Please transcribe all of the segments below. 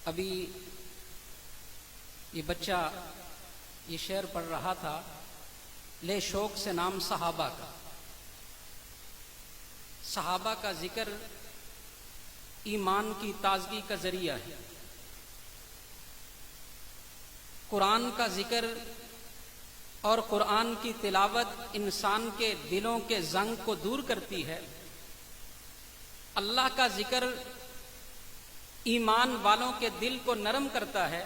ابھی یہ بچہ یہ شعر پڑھ رہا تھا، لے شوق سے نام صحابہ کا۔ صحابہ کا ذکر ایمان کی تازگی کا ذریعہ ہے۔ قرآن کا ذکر اور قرآن کی تلاوت انسان کے دلوں کے زنگ کو دور کرتی ہے۔ اللہ کا ذکر ایمان والوں کے دل کو نرم کرتا ہے،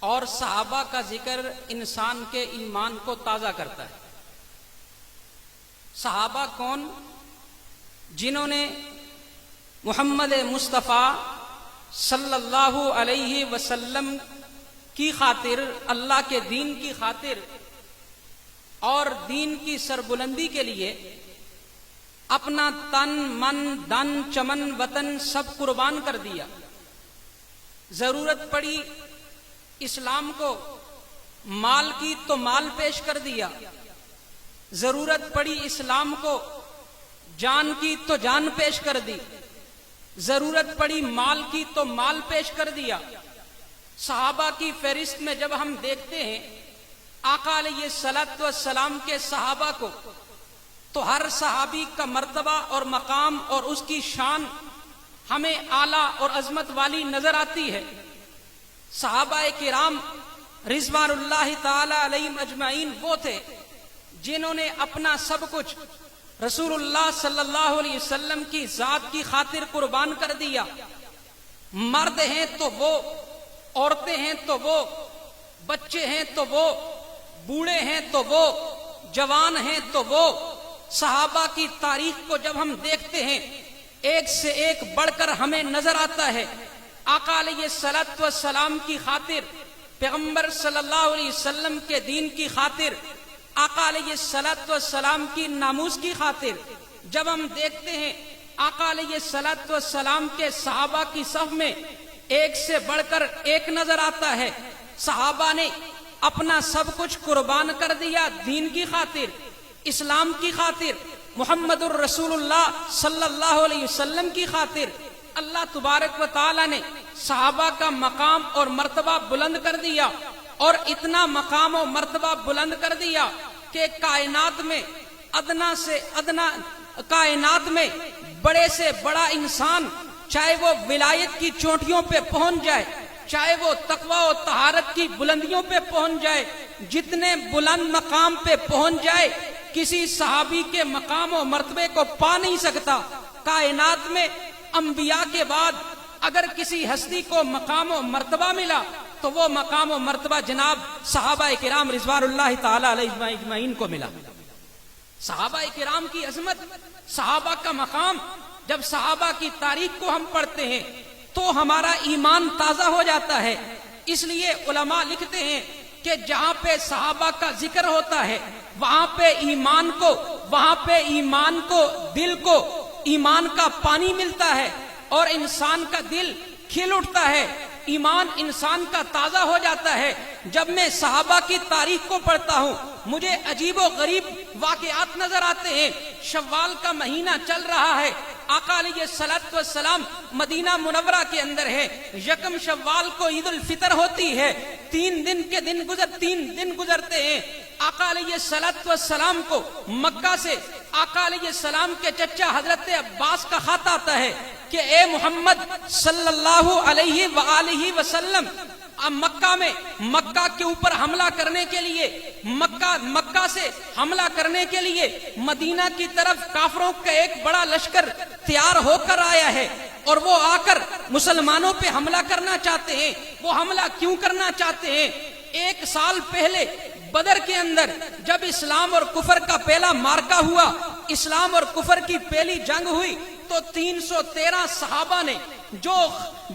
اور صحابہ کا ذکر انسان کے ایمان کو تازہ کرتا ہے۔ صحابہ کون؟ جنہوں نے محمد مصطفیٰ صلی اللہ علیہ وسلم کی خاطر، اللہ کے دین کی خاطر اور دین کی سربلندی کے لیے اپنا تن من دن چمن وطن سب قربان کر دیا۔ ضرورت پڑی اسلام کو مال کی تو مال پیش کر دیا، ضرورت پڑی اسلام کو جان کی تو جان پیش کر دی، ضرورت پڑی مال کی تو مال پیش کر دیا۔ صحابہ کی فہرست میں جب ہم دیکھتے ہیں آقا علیہ الصلوۃ والسلام کے صحابہ کو، تو ہر صحابی کا مرتبہ اور مقام اور اس کی شان ہمیں اعلیٰ اور عظمت والی نظر آتی ہے۔ صحابہ کرام رضوان اللہ تعالی علیہم اجمعین وہ تھے جنہوں نے اپنا سب کچھ رسول اللہ صلی اللہ علیہ وسلم کی ذات کی خاطر قربان کر دیا۔ مرد ہیں تو وہ، عورتیں ہیں تو وہ، بچے ہیں تو وہ، بوڑھے ہیں تو وہ، جوان ہیں تو وہ۔ صحابہ کی تاریخ کو جب ہم دیکھتے ہیں ایک سے ایک بڑھ کر ہمیں نظر آتا ہے۔ آقا علیہ الصلوۃ والسلام کی خاطر، پیغمبر صلی اللہ علیہ وسلم کے دین کی خاطر، آقا علیہ الصلوۃ والسلام کی ناموس کی خاطر جب ہم دیکھتے ہیں آقا علیہ الصلوۃ والسلام کے صحابہ کی صف میں ایک سے بڑھ کر ایک نظر آتا ہے۔ صحابہ نے اپنا سب کچھ قربان کر دیا دین کی خاطر، اسلام کی خاطر، محمد الرسول اللہ صلی اللہ علیہ وسلم کی خاطر۔ اللہ تبارک و تعالی نے صحابہ کا مقام اور مرتبہ بلند کر دیا، اور اتنا مقام و مرتبہ بلند کر دیا کہ کائنات میں ادنا سے ادنا، کائنات میں بڑے سے بڑا انسان، چاہے وہ ولایت کی چوٹیوں پہ پہنچ جائے، چاہے وہ تقوی و طہارت کی بلندیوں پہ پہنچ جائے، جتنے بلند مقام پہ پہنچ جائے، کسی صحابی کے مقام و مرتبے کو پا نہیں سکتا۔ کائنات میں انبیاء کے بعد اگر کسی ہستی کو مقام و مرتبہ ملا تو وہ مقام و مرتبہ جناب صحابہ کرام رضوان اللہ تعالی علیہ اجمعین کو ملا۔ صحابہ کرام کی عظمت، صحابہ کا مقام، جب صحابہ کی تاریخ کو ہم پڑھتے ہیں تو ہمارا ایمان تازہ ہو جاتا ہے۔ اس لیے علماء لکھتے ہیں کہ جہاں پہ صحابہ کا ذکر ہوتا ہے وہاں پہ ایمان کو دل کو ایمان کا پانی ملتا ہے، اور انسان کا دل کھل اٹھتا ہے، ایمان انسان کا تازہ ہو جاتا ہے۔ جب میں صحابہ کی تاریخ کو پڑھتا ہوں مجھے عجیب و غریب واقعات نظر آتے ہیں۔ شوال کا مہینہ چل رہا ہے، آقا علیہ الصلوۃ والسلام مدینہ منورہ کے اندر ہے، یکم شوال کو عید الفطر ہوتی ہے، 3 دن گزرتے ہیں۔ آقا علیہ الصلوۃ والسلام کو مکہ سے آقا علیہ السلام کے چچا حضرت عباس کا خط آتا ہے کہ اے محمد صلی اللہ علیہ وآلہ وسلم، مکہ کے اوپر حملہ کرنے کے لیے، مکہ سے حملہ کرنے کے لیے مدینہ کی طرف کافروں کا ایک بڑا لشکر تیار ہو کر آیا ہے، اور وہ آ کر مسلمانوں پہ حملہ کرنا چاہتے ہیں۔ وہ حملہ کیوں کرنا چاہتے ہیں؟ 1 سال پہلے بدر کے اندر جب اسلام اور کفر کا پہلا مارکا ہوا، اسلام اور کفر کی پہلی جنگ ہوئی، تو 313 صحابہ نے،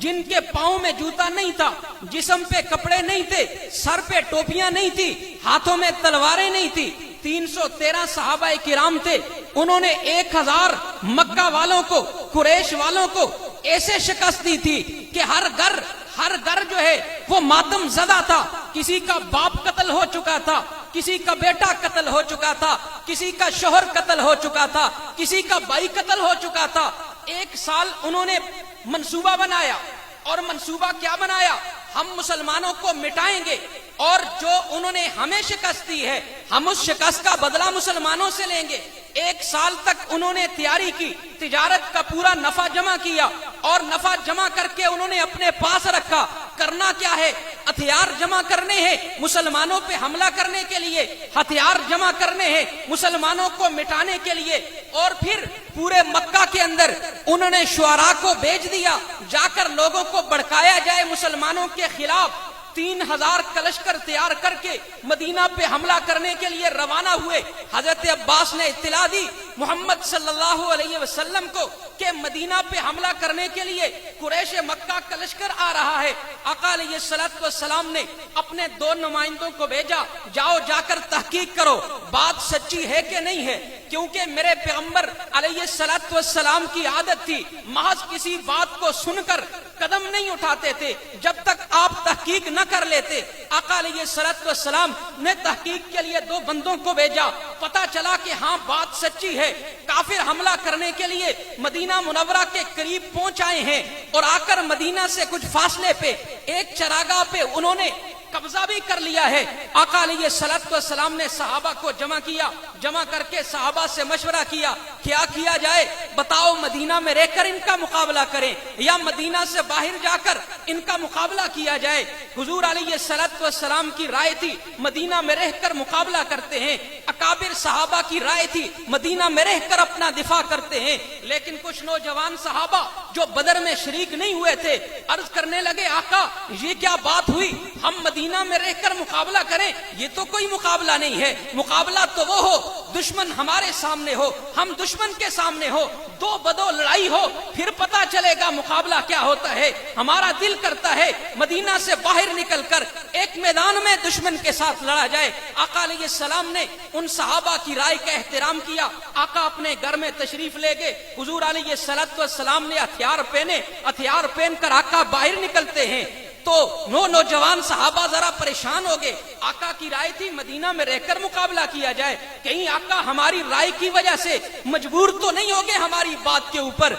جن کے پاؤں میں جوتا نہیں تھا، جسم پہ کپڑے نہیں تھے، سر پہ ٹوپیاں نہیں تھی، ہاتھوں میں تلواریں نہیں تھی، 313 صحابہ کرام تھے۔ انہوں نے 1000 مکہ والوں کو، قریش والوں کو ایسے شکست دی تھی کہ ہر گھر جو ہے وہ ماتم زدہ تھا۔ کسی کا باپ قتل ہو چکا تھا، کسی کا بیٹا قتل ہو چکا تھا، کسی کا شوہر قتل ہو چکا تھا، کسی کا بھائی قتل ہو چکا تھا۔ 1 سال انہوں نے منصوبہ بنایا، اور منصوبہ کیا بنایا؟ ہم مسلمانوں کو مٹائیں گے اور جو انہوں نے ہمیں شکست دی ہے ہم اس شکست کا بدلہ مسلمانوں سے لیں گے۔ 1 سال تک انہوں نے تیاری کی، تجارت کا پورا نفع جمع کیا اور نفع جمع کر کے انہوں نے اپنے پاس رکھا۔ کرنا کیا ہے؟ ہتھیار جمع کرنے ہیں مسلمانوں پہ حملہ کرنے کے لیے، ہتھیار جمع کرنے ہیں مسلمانوں کو مٹانے کے لیے۔ اور پھر پورے مکہ کے اندر انہوں نے شعراء کو بھیج دیا، جا کر لوگوں کو بھڑکایا جائے مسلمانوں کے خلاف۔ 3000 کلشکر تیار کر کے مدینہ پہ حملہ کرنے کے لیے روانہ ہوئے۔ حضرت عباس نے اطلاع دی محمد صلی اللہ علیہ وسلم کو کہ مدینہ پہ حملہ کرنے کے لیے قریش مکہ کا لشکر آ رہا ہے۔ آقا علیہ الصلوۃ والسلام نے اپنے 2 نمائندوں کو بھیجا، جاؤ جا کر تحقیق کرو بات سچی ہے کہ نہیں ہے، کیونکہ میرے پیغمبر علیہ الصلوۃ والسلام کی عادت تھی محض کسی بات کو سن کر قدم نہیں اٹھاتے تھے جب تک آپ تحقیق نہ کر لیتے۔ آقا علیہ الصلوۃ والسلام نے تحقیق کے لیے 2 بندوں کو بھیجا، پتا چلا کہ ہاں بات سچی ہے، کافر حملہ کرنے کے لیے مدینہ منورہ کے قریب پہنچ آئے ہیں اور آ کر مدینہ سے کچھ فاصلے پہ ایک چراگاہ پہ انہوں نے قبضہ بھی کر لیا ہے۔ آقا علیہ الصلوۃ والسلام نے صحابہ کو جمع کیا، جمع کر کے صحابہ سے مشورہ کیا کیا جائے، بتاؤ مدینہ میں رہ کر ان کا مقابلہ کریں یا مدینہ سے باہر جا کر ان کا مقابلہ کیا جائے۔ حضور علیہ الصلوۃ والسلام کی رائے تھی مدینہ میں رہ کر مقابلہ کرتے ہیں، اکابر صحابہ کی رائے تھی مدینہ میں رہ کر اپنا دفاع کرتے ہیں۔ لیکن کچھ نوجوان صحابہ جو بدر میں شریک نہیں ہوئے تھے عرض کرنے لگے، آقا یہ کیا بات ہوئی، ہم مدینہ میں رہ کر مقابلہ کریں؟ یہ تو کوئی مقابلہ نہیں ہے، مقابلہ تو وہ ہو دشمن ہمارے سامنے ہو، ہم دشمن کے سامنے ہو، 2 بدو لڑائی ہو، پھر پتا چلے گا مقابلہ کیا ہوتا ہے۔ ہمارا دل کرتا ہے مدینہ سے باہر نکل کر ایک میدان میں دشمن کے ساتھ لڑا جائے۔ آقا علیہ السلام نے ان صحابہ کی رائے کا احترام کیا، آقا اپنے گھر میں تشریف لے گئے۔ حضور علیہ الصلوۃ والسلام نے ہتھیار پہنے، ہتھیار پہن کر آقا باہر نکلتے ہیں تو نوجوان صحابہ ذرا پریشان ہو گئے۔ آقا کی رائے تھی مدینہ میں رہ کر مقابلہ کیا جائے، کہیں آقا ہماری رائے کی وجہ سے مجبور تو نہیں ہو گئے ہماری بات کے اوپر۔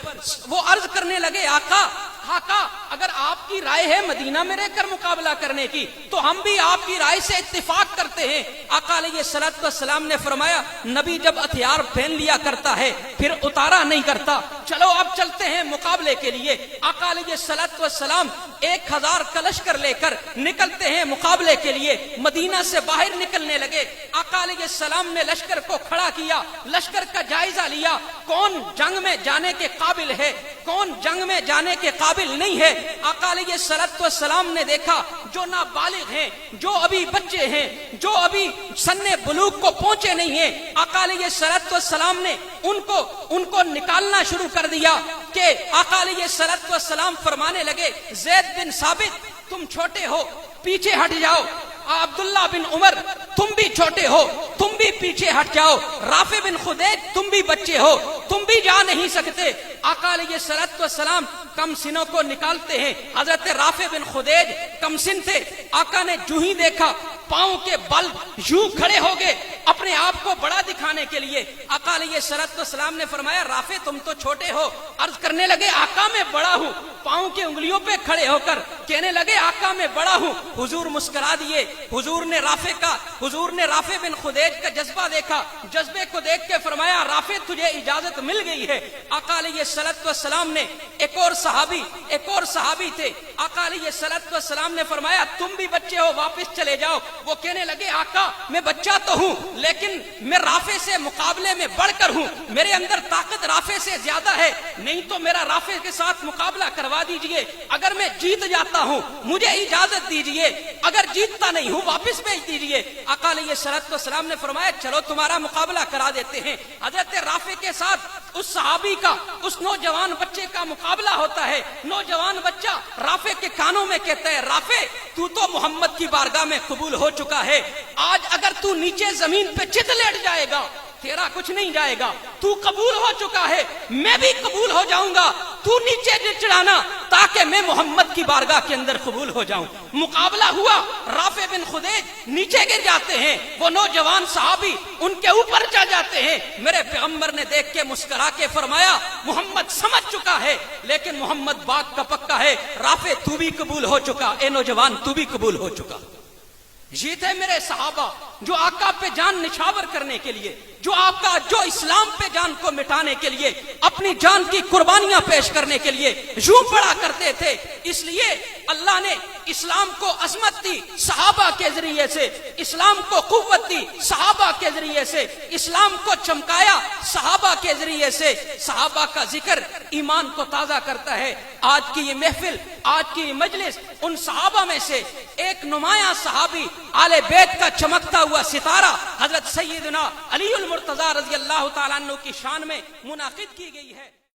وہ عرض کرنے لگے، آقا اگر آپ کی رائے ہے مدینہ میں رہ کر مقابلہ کرنے کی تو ہم بھی آپ کی رائے سے اتفاق کرتے ہیں۔ آقا علیہ الصلوۃ والسلام نے فرمایا، نبی جب ہتھیار پہن لیا کرتا ہے پھر اتارا نہیں کرتا، چلو اب چلتے ہیں مقابلے کے لیے۔ آقا علیہ الصلوۃ والسلام 1000 کا لشکر لے کر نکلتے ہیں مقابلے کے لیے، مدینہ سے باہر نکلنے لگے۔ آقا علیہ السلام نے لشکر کو کھڑا کیا، لشکر کا جائزہ لیا، کون جنگ میں جانے کے قابل ہے، کون جنگ میں جانے کے قابل نہیں ہے۔ آقا علیہ الصلوۃ والسلام نے دیکھا جو نابالغ ہیں، جو ابھی بچے ہیں، جو ابھی سن بلوغ کو پہنچے نہیں ہیں، آقا علیہ الصلوۃ والسلام نے ان کو نکالنا شروع کر دیا کہ آقا علیہ الصلوۃ والسلام فرمانے لگے، زید بن ثابت تم چھوٹے ہو پیچھے ہٹ جاؤ، عبداللہ بن عمر تم بھی چھوٹے ہو تم بھی پیچھے ہٹ جاؤ، رافع بن خدیج تم بھی بچے ہو تم بھی جا نہیں سکتے۔ آقا علیہ الصلوۃ والسلام کم سنوں کو نکالتے ہیں۔ حضرت رافع بن خدیج کم سن تھے، آقا نے جو ہی دیکھا پاؤں کے بل یوں کھڑے ہو گئے اپنے آپ کو بڑا دکھانے کے لیے۔ آقا علیہ الصلوۃ والسلام نے فرمایا، رافع تم تو چھوٹے ہو۔ عرض کرنے لگے، آقا میں بڑا ہوں، پاؤں کے انگلیوں پہ کھڑے ہو کر کہنے لگے، آقا میں بڑا ہوں۔ حضور مسکرا دیے، حضور نے رافع بن خدیج کا جذبہ دیکھا، جذبے کو دیکھ کے فرمایا، رافع تجھے اجازت مل گئی ہے۔ آقا علیہ الصلوۃ والسلام نے ایک اور صحابی تھے، آقا علیہ الصلوۃ والسلام نے فرمایا، تم بھی بچے ہو واپس چلے جاؤ۔ وہ کہنے لگے، آقا میں بچہ تو ہوں لیکن میں رافع سے مقابلے میں بڑھ کر ہوں، میرے اندر طاقت رافع سے زیادہ ہے، نہیں تو میرا رافع کے ساتھ مقابلہ کروا دیجئے، اگر میں جیت جاتا ہوں مجھے اجازت دیجئے، اگر جیتتا نہیں ہوں واپس بھیج دیجئے۔ آقا علیہ الصلوۃ والسلام نے فرمایا، چلو تمہارا مقابلہ کرا دیتے ہیں۔ حضرت رافع کے ساتھ اس صحابی کا، اس نوجوان بچے کا مقابلہ ہوتا ہے۔ نوجوان بچہ رافع کے کانوں میں کہتا ہے، رافع تو محمد کی بارگاہ میں قبول ہو چکا ہے، آج اگر تو نیچے زمین پہ چت لیٹ جائے گا تیرا کچھ نہیں جائے گا، تو قبول ہو چکا ہے، میں بھی قبول ہو جاؤں گا، تو نیچے چڑھانا تاکہ میں محمد کی بارگاہ کے اندر قبول ہو جاؤں. مقابلہ ہوا, رافع بن خدیج نیچے گر جاتے ہیں, وہ نوجوان صحابی ان کے اوپر چڑھ جاتے ہیں. میرے پیغمبر نے دیکھ کے مسکرا کے فرمایا محمد سمجھ چکا ہے, لیکن محمد بات کا پکا ہے, رافع تو بھی قبول ہو چکا, اے نوجوان تو بھی قبول ہو چکا. یہ تھے میرے صحابہ جو آقا پہ جان نچھاور کرنے کے لیے, جو اسلام پہ جان کو مٹانے کے لیے اپنی جان کی قربانیاں پیش کرنے کے لیے یوں پڑا کرتے تھے. اس لیے اللہ نے اسلام کو عظمت دی صحابہ کے ذریعے سے, اسلام کو قوت دی صحابہ کے ذریعے سے, اسلام کو چمکایا صحابہ کے ذریعے سے. صحابہ کا ذکر ایمان کو تازہ کرتا ہے. آج کی یہ محفل, آج کی یہ مجلس ان صحابہ میں سے ایک نمایاں صحابی آل بیت کا چمکتا ہوا ستارہ حضرت سیدنا علی المرتضی رضی اللہ تعالیٰ عنہ کی شان میں منعقد کی گئی ہے.